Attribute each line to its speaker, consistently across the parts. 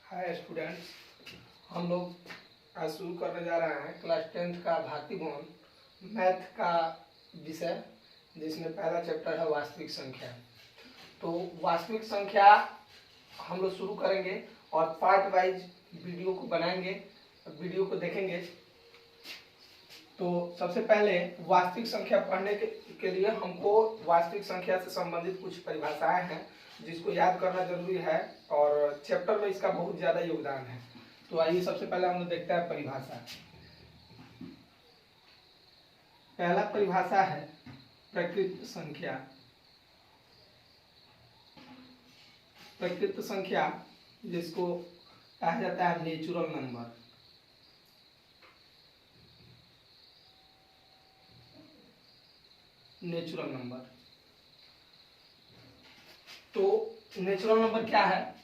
Speaker 1: Hi students, हम लोग आज शुरू करने जा रहे हैं क्लास 10th का भारतीय भवन मैथ का विषय, जिसमें पहला चैप्टर है वास्तविक संख्या। तो वास्तविक संख्या हम लोग शुरू करेंगे और पार्ट वाइज वीडियो को बनाएंगे, वीडियो को देखेंगे। तो सबसे पहले वास्तविक संख्या पढ़ने के लिए हमको वास्तविक संख्या से संबंधित कुछ परिभाषाएं हैं जिसको याद करना जरूरी है, और चैप्टर में इसका बहुत ज्यादा योगदान है। तो आइए सबसे पहले हम लोग देखते हैं परिभाषा। पहला परिभाषा है प्रकृत संख्या। प्रकृत संख्या जिसको कहा जाता है नेचुरल नंबर। नेचुरल नंबर, तो नेचुरल नंबर क्या है?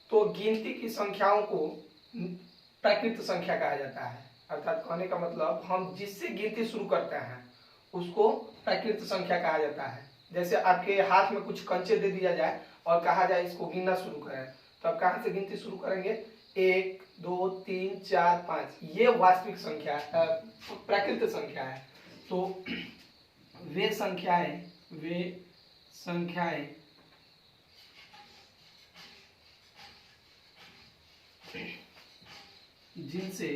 Speaker 1: तो गिनती की संख्याओं को प्राकृत संख्या कहा जाता है। अर्थात कहने का मतलब हम जिससे गिनती शुरू करते हैं उसको प्राकृत संख्या कहा जाता है। जैसे आपके हाथ में कुछ कंचे दे दिया जाए और कहा जाए इसको गिनना शुरू करें, तो आप कहाँ से गिनती शुरू करेंगे? 1 2 3 4 5। ये वास्तविक संख्या प्राकृत संख्या है। तो वे संख्याएं जिनसे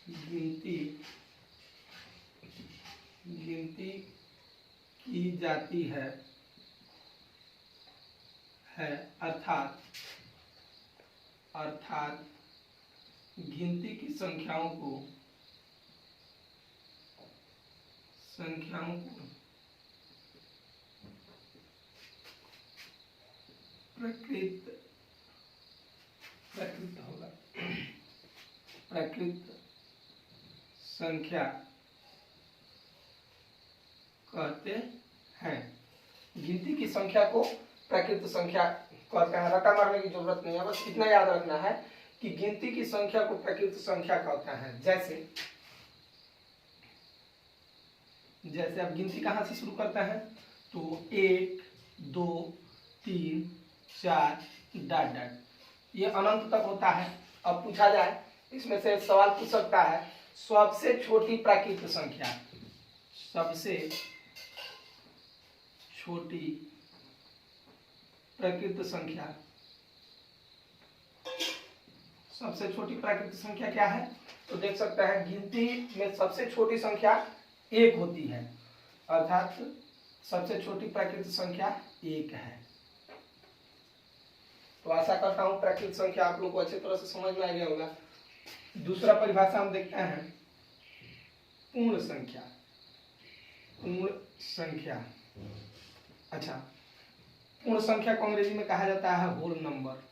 Speaker 1: गिनती की जाती है अर्थात गिनती की संख्याओं को प्राकृत संख्या कहते हैं। गिनती की संख्या को प्राकृत संख्या कहते हैं। रटा मारने की जरूरत नहीं है, बस इतना याद रखना है कि गिनती की संख्या को प्राकृत संख्या कहते हैं। जैसे आप गिनती कहाँ से शुरू करते हैं? तो 1 2 3 4 डॉट डॉट, ये अनंत तक होता है। अब पूछा जाए, इसमें से सवाल पूछ सकता है सबसे छोटी प्राकृत संख्या। सबसे छोटी प्राकृत संख्या क्या है? तो देख सकते हैं गिनती में सबसे छोटी संख्या 1 होती है, अर्थात सबसे छोटी प्राकृत संख्या 1 है। तो आशा करता हूं प्राकृत संख्या आप लोग को अच्छी तरह से समझ में आ गया होगा। दूसरा परिभाषा हम देखते हैं पूर्ण संख्या। अच्छा, पूर्ण संख्या को अंग्रेजी में कहा जाता है होल नंबर।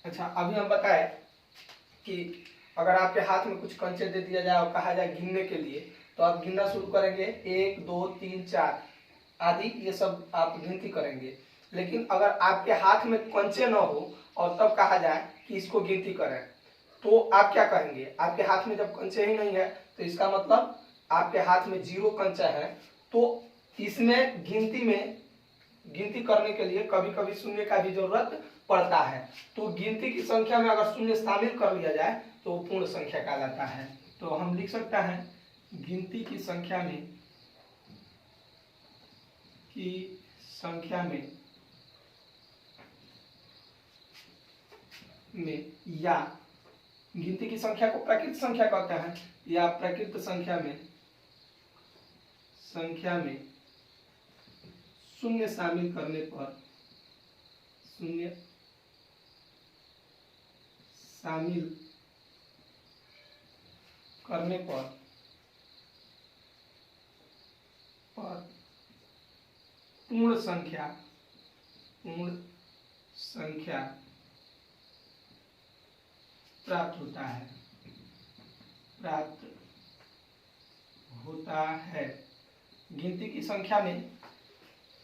Speaker 1: अच्छा, अभी हम बताएं कि अगर आपके हाथ में कुछ कंचे दे दिया जाए और कहा जाए गिनने के लिए, तो आप गिनना शुरू करेंगे 1 2 3 4 आदि, ये सब आप गिनती करेंगे। लेकिन अगर आपके हाथ में कंचे न हो और तब कहा जाए कि इसको गिनती करें, तो आप क्या करेंगे? आपके हाथ में जब कंचे ही नहीं है तो इसका मतलब आपके हाथ में 0 कंचा है। तो इसमें गिनती करने के लिए कभी कभी शून्य का भी जरूरत पड़ता है। तो गिनती की संख्या में अगर शून्य शामिल कर लिया जाए तो पूर्ण संख्या कहलाता है। तो हम लिख सकते हैं गिनती की संख्या में या गिनती की संख्या को प्राकृत संख्या कहते हैं, या प्राकृत संख्या में शून्य शामिल करने पर पूर्ण संख्या प्राप्त होता है। गिनती की संख्या में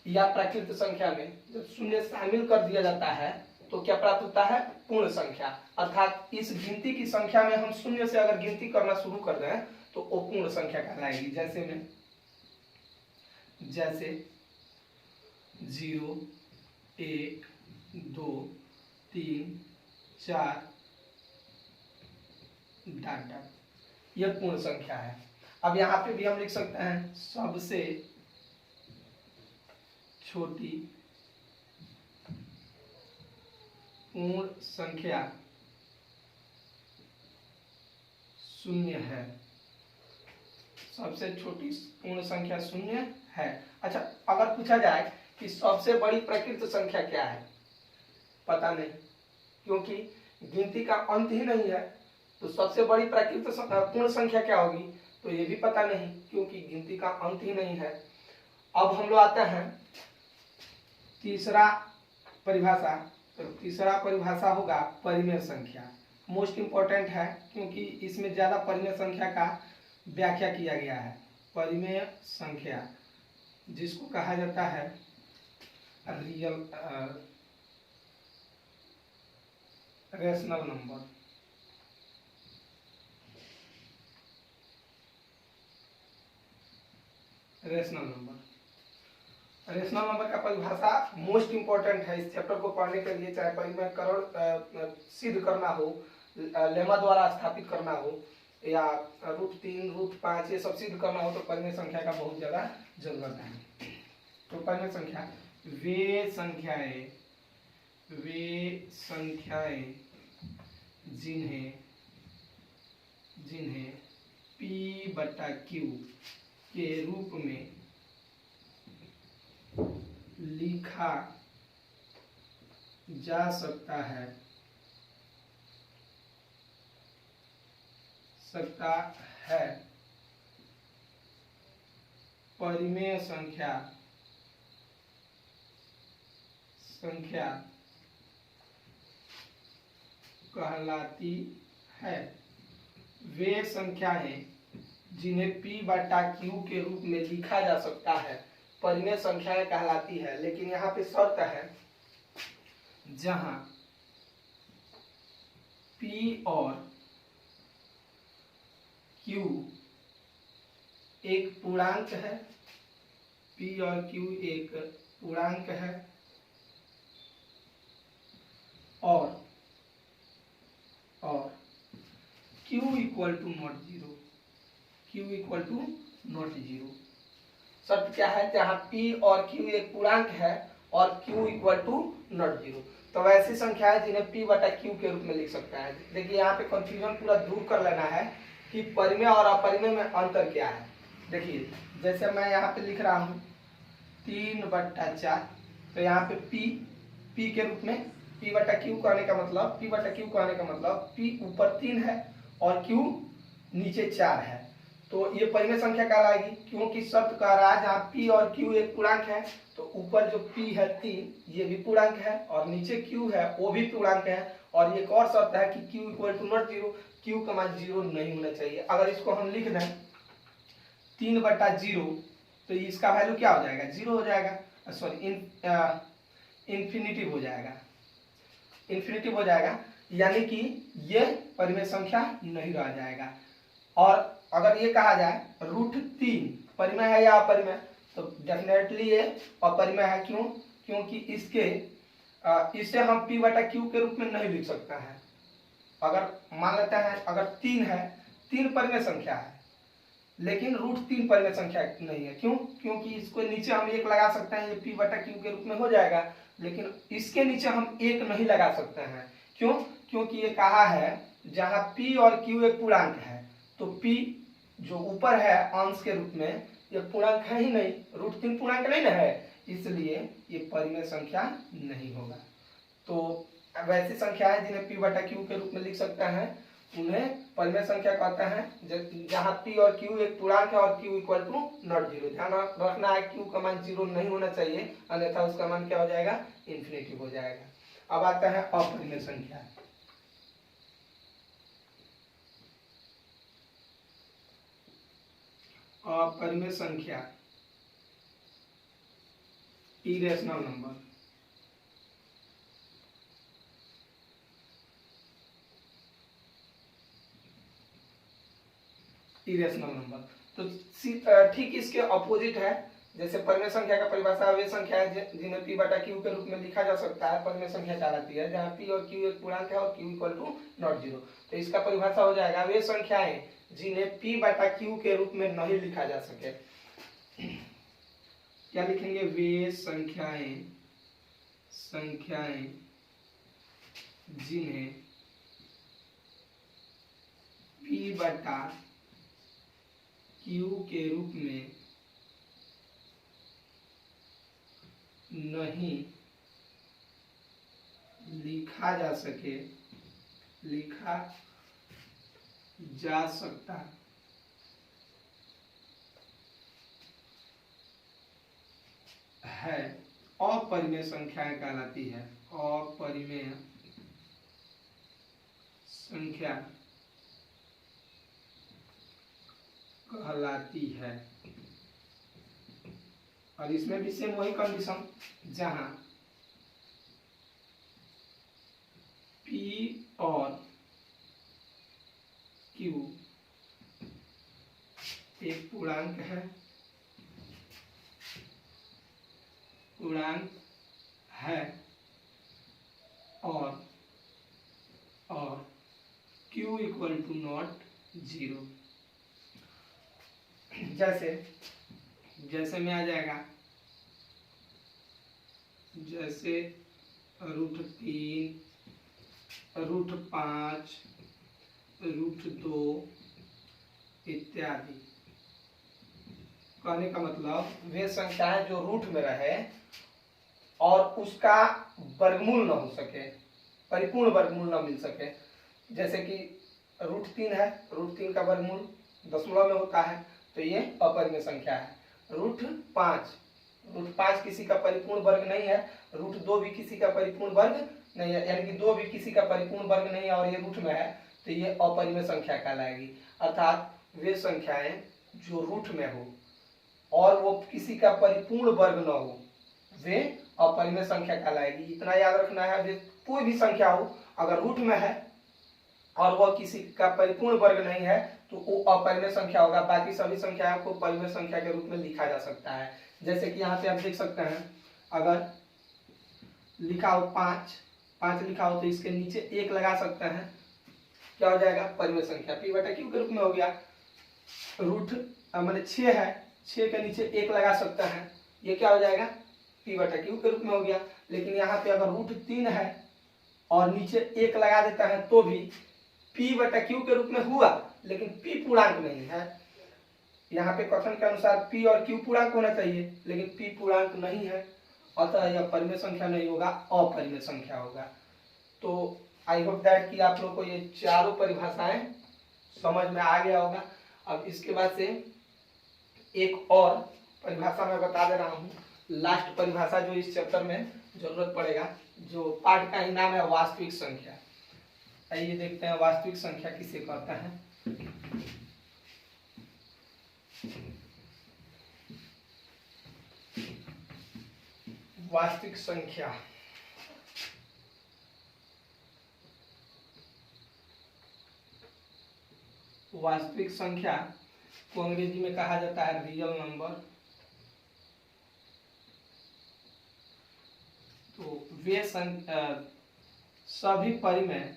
Speaker 1: या प्राकृत संख्या में जब शून्य शामिल कर दिया जाता है तो क्या प्राप्त होता है? पूर्ण संख्या। अर्थात इस गिनती की संख्या में हम शून्य से अगर गिनती करना शुरू कर दें तो वो पूर्ण संख्या कहलाएगी। जैसे 0 1 2 3 4 डॉट डॉट, यह पूर्ण संख्या है। अब यहाँ पे भी हम लिख सकते हैं सबसे छोटी पूर्ण संख्या शून्य है। सबसे छोटी पूर्ण संख्या शून्य है। अच्छा, अगर पूछा जाए कि सबसे बड़ी प्रकृत संख्या क्या है, पता नहीं, क्योंकि गिनती का अंत ही नहीं है। तो सबसे बड़ी प्रकृत पूर्ण संख्या क्या होगी, तो ये भी पता नहीं, क्योंकि गिनती का अंत ही नहीं है। अब हम लोग आते हैं तीसरा परिभाषा। तो तीसरा परिभाषा होगा परिमेय संख्या। मोस्ट इंपॉर्टेंट है, क्योंकि इसमें ज्यादा परिमेय संख्या का व्याख्या किया गया है। परिमेय संख्या जिसको कहा जाता है real rational number. Rational number का परिभाषा मोस्ट इंपॉर्टेंट है इस चैप्टर को पढ़ने के लिए। चाहे परिमेय करण सिद्ध करना हो, लेमा द्वारा स्थापित करना हो, या √3 √5 ये सब सिद्ध करना हो, तो परिमेय संख्या का बहुत ज्यादा जरूरत है। तो परिमेय संख्या वे संख्याएं जिन्हें P/Q के रूप में लिखा जा सकता है परिमेय संख्या कहलाती है। वे संख्याएं जिन्हें P/Q के रूप में लिखा जा सकता है परिमेय संख्याएं कहलाती है। लेकिन यहाँ पे शर्त है, जहां P और Q एक पूर्णांक है, P और Q एक पूर्णांक है, और Q equal to not zero. शर्त क्या है, जहां P और Q एक पूर्णांक है और Q equal to not zero. तो वैसी संख्या है जिन्हें P/Q के रूप में लिख सकता है। देखिए यहाँ पे कंफ्यूजन पूरा दूर कर लेना है कि परिमेय और अपरिमेय में अंतर क्या है। देखिए जैसे मैं यहाँ पे लिख रहा हूँ 3/4, तो यहाँ पे P के रूप में P/Q कहने का मतलब P ऊपर 3 है और Q नीचे 4 है, तो ये परिमेय संख्या कहलाएगी। क्योंकि शब्द कह रहा है जहाँ P और Q एक पूर्णांक है, तो ऊपर जो P है 3 ये भी पूर्णांक है, और नीचे Q है वो भी पूर्णांक है। और एक और शर्त है कि Q equal to not zero, Q का मान 0 नहीं होना चाहिए। अगर इसको हम लिख दें 3/0, तो इसका वैल्यू क्या हो जाएगा, 0 हो जाएगा, सॉरी इन्फिनिटिव हो जाएगा, यानी कि ये परिमेय संख्या नहीं रह जाएगा। और अगर ये कहा जाए √3 परिमेय है या अपरिमेय, तो डेफिनेटली ये अपरिमेय है। क्यों? क्योंकि इसे हम P/Q के रूप में नहीं लिख सकते हैं। अगर मान लेते हैं अगर 3 है, 3 परिमेय संख्या है, लेकिन √3 परिमेय संख्या नहीं है। क्यों? क्योंकि इसको नीचे हम 1 लगा सकते हैं, ये P/Q के रूप में हो जाएगा, लेकिन इसके नीचे हम 1 नहीं लगा सकते हैं। क्यों? क्योंकि ये कहा है जहां P और Q एक पूर्णांक है, तो P जो ऊपर है अंश के रूप में ये पूर्णांक है ही नहीं, √3 पूर्णांक नहीं ना है, इसलिए ये परिमेय संख्या नहीं होगा। तो वैसी संख्याएं जिन्हें P/Q के रूप में लिख सकते हैं उन्हें परिमेय संख्या कहते हैं। जहां P और Q एक पूर्णांक है और Q equal to not zero. ध्यान रखना है Q का मान 0 नहीं होना चाहिए, अन्यथा उसका मान क्या हो जाएगा, इन्फिनिटिव हो जाएगा। अब आता है अपरिमेय संख्या। अपरिमेय संख्या इरेशनल नंबर। Irrational number. तो ठीक इसके अपोजिट है, जैसे परिमेय संख्या का परिभाषा वे संख्या है जिन्हें p बटा q के रूप में लिखा जा सकता है, परिमेय संख्या कहलाती है, जहाँ p और q एक पूर्णांक है और q equal to not zero. तो इसका परिभाषा हो जाएगा वे संख्याएं जिन्हें p बटा q के रूप में नहीं लिखा जा सके। क्या लिखेंगे? वे संख्याएं जिन्हें p बटा q के रूप में नहीं लिखा जा सकता है, अपरिमेय संख्याएं कहलाती है। अपरिमेय संख्या कहलाती है। और इसमें भी सेम वही कंडीशन, जहां p और q एक पूर्णांक है और q equal to not zero. जैसे में आ जाएगा, जैसे √3, √5, √2 इत्यादि। कहने का मतलब वे संख्याएं जो रूट में रहे और उसका वर्गमूल न हो सके, परिपूर्ण वर्गमूल न मिल सके। जैसे कि √3 है, √3 का वर्गमूल दशमलव में होता है, तो ये अपरिमेय संख्या है। √5 किसी का परिपूर्ण वर्ग नहीं है, √2 भी किसी का परिपूर्ण वर्ग नहीं है, यानी कि 2 भी किसी का परिपूर्ण वर्ग नहीं है और ये रूट में है, तो ये अपरिमेय संख्या कहलाएगी। अर्थात वे संख्याएं जो रूट में हो और वो किसी का परिपूर्ण वर्ग न हो, वे अपरिमेय संख्या कहलाएगी। इतना याद रखना है, वे कोई भी संख्या हो अगर रूट में है और वह किसी का परिपूर्ण वर्ग नहीं है तो वो अपरिमेय संख्या होगा। बाकी सभी संख्याओं को परिमेय संख्या के रूप में लिखा जा सकता है। जैसे कि यहाँ पे आप देख सकते हैं, अगर लिखा हो 5 लिखा हो तो इसके नीचे 1 लगा सकते हैं, क्या हो जाएगा? परिमेय संख्या p बटा q के रूप में हो गया। रूट मैंने 6 है, 6 के नीचे 1 लगा सकते हैं, ये क्या हो जाएगा? p बटा q के रूप में हो गया। लेकिन यहाँ पे अगर √3 है और नीचे 1 लगा देता है तो भी p बटा q के रूप में हुआ, लेकिन p पूर्णांक नहीं है। यहाँ पे कथन के अनुसार p और q पूर्णांक होना चाहिए, लेकिन p पूर्णांक नहीं है, अतः यह परिमेय संख्या नहीं होगा, अपरिमेय संख्या होगा। तो आई होप दैट कि आप लोग को ये चारों परिभाषाएं समझ में आ गया होगा। अब इसके बाद से एक और परिभाषा मैं बता दे रहा हूँ, लास्ट परिभाषा जो इस चैप्टर में जरूरत पड़ेगा, जो पाठ का ही नाम है वास्तविक संख्या। आइए देखते हैं वास्तविक संख्या किसे कहता है। वास्तविक संख्या को अंग्रेजी में कहा जाता है रियल नंबर। तो वे सभी परिमेय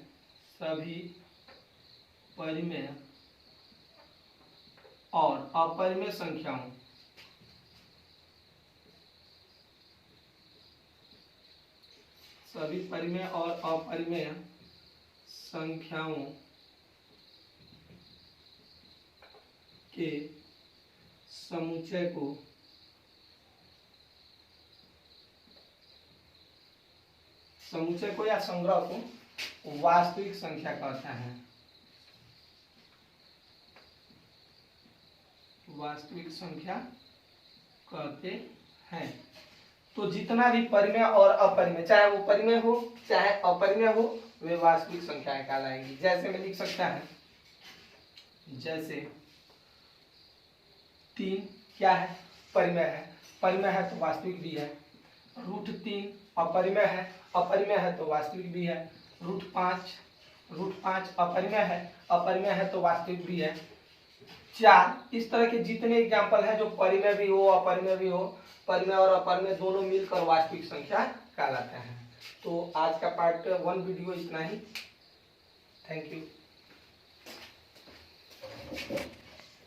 Speaker 1: और अपरिमेय संख्याओं के समुच्चय को या संग्रह को वास्तविक संख्या कहता है। वास्तविक संख्या कहते हैं। तो जितना भी परिमेय और अपरिमेय, चाहे वो परिमेय हो चाहे अपरिमेय हो, वे वास्तविक संख्याएं कहलाएंगी। जैसे में लिख सकता है, जैसे 3 क्या है? परिमेय है, परिमेय है तो वास्तविक भी है। √3 अपरिमेय है तो वास्तविक भी है। √5 अपरिमेय है तो वास्तविक भी है। 4, इस तरह के जितने एग्जाम्पल है जो परिमेय भी हो अपरिमेय भी हो, परिमेय और अपरिमेय दोनों मिलकर वास्तविक संख्या कहलाते हैं। तो आज का पार्ट 1 वीडियो इतना ही। Thank you.